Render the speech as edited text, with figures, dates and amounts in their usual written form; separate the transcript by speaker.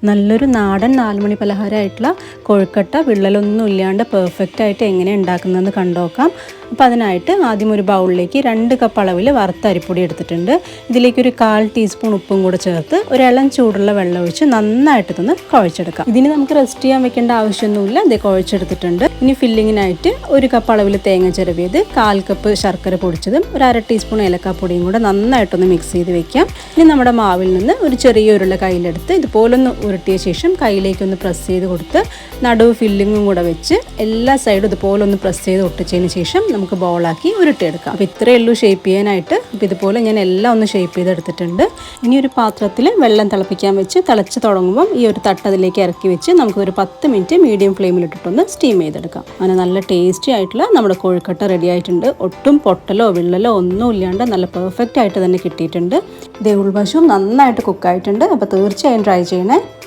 Speaker 1: നല്ലൊരു നാടൻ 4 മണി പലഹാരമായിട്ടുള്ള കൊഴുക്കട്ട വിള്ളലൊന്നും ഇല്ലാണ്ട് പെർഫെക്റ്റ് ആയിട്ട് എങ്ങനെ ഉണ്ടാക്കുന്നതെന്ന് കണ്ടുനോക്കാം. അപ്പോൾ അതിനായിട്ട് ആദ്യം ഒരു ബൗളിലേക്ക് 2 കപ്പ് അളവിൽ വറുത്ത അരിപ്പൊടി എടുത്തിട്ടുണ്ട്. ഇതിലേക്ക് ഒരു 1/4 ടീസ്പൂൺ ഉപ്പും കൂടെ ചേർത്ത് ഒരു ഇളം ചൂടുള്ള വെള്ളം ഒഴിച്ച് നന്നായിട്ടൊന്ന് കുഴച്ചെടുക്കാം. ഇതിന് നമുക്ക് റെസ്റ്റ് ചെയ്യാൻ വെക്കേണ്ട ആവശ്യമൊന്നുമില്ല. ഇത് കുഴച്ചെടുത്തിട്ടുണ്ട്. ഇനി ഫില്ലിങ്ങിനായിട്ട് 1 കപ്പ് അളവിൽ തേങ്ങ ചിരവിയത്, 1/4 കപ്പ് ശർക്കര പൊടിച്ചതും, ഒരു 1/2 ടീസ്പൂൺ ഏലക്കാപ്പൊടിയും കൂടെ നന്നായിട്ടൊന്ന് മിക്സ് ചെയ്ത് വെക്കാം. ഇനി നമ്മുടെ മാവിൽ നിന്ന് ഒരു ചെറിയ ഉരുള കയ്യിലെടുത്ത് ഇതുപോലൊന്ന് ഉരുട്ടിയ ശേഷം കയ്യിലേക്കൊന്ന് പ്രസ് ചെയ്ത് കൊടുത്ത് നടുവ് ഫില്ലിങ്ങും കൂടെ വെച്ച് എല്ലാ സൈഡും ഇതുപോലെ ഒന്ന് പ്രസ് ചെയ്ത് ഒട്ടിച്ചതിന് ശേഷം നമുക്ക് ബോളാക്കി ഉരുട്ടിയെടുക്കാം. അപ്പോൾ ഇത്രയേ ഉള്ളൂ ഷേപ്പ് ചെയ്യാനായിട്ട്. അപ്പോൾ ഇതുപോലെ ഞാൻ എല്ലാം ഒന്ന് ഷേപ്പ് ചെയ്തെടുത്തിട്ടുണ്ട്. ഇനി ഒരു പാത്രത്തിൽ വെള്ളം തിളപ്പിക്കാൻ വെച്ച് തിളച്ച് തുടങ്ങുമ്പം ഈ ഒരു തട്ട് അതിലേക്ക് ഇറക്കി വെച്ച് നമുക്കൊരു 10 മിനിറ്റ് മീഡിയം ഫ്ലെയിമിലിട്ടിട്ടൊന്ന് സ്റ്റീം ചെയ്തെടുക്കാം. അങ്ങനെ നല്ല ടേസ്റ്റി ആയിട്ടുള്ള നമ്മുടെ കോഴിക്കട്ട റെഡി ആയിട്ടുണ്ട്. ഒട്ടും പൊട്ടലോ വിള്ളലോ ഒന്നും ഇല്ലാണ്ട് നല്ല പെർഫെക്റ്റ് ആയിട്ട് തന്നെ കിട്ടിയിട്ടുണ്ട്. ഇതേ ഉൾവശവും നന്നായിട്ട് കുക്കായിട്ടുണ്ട്. അപ്പോൾ തീർച്ചയായും ട്രൈ ചെയ്യണേ.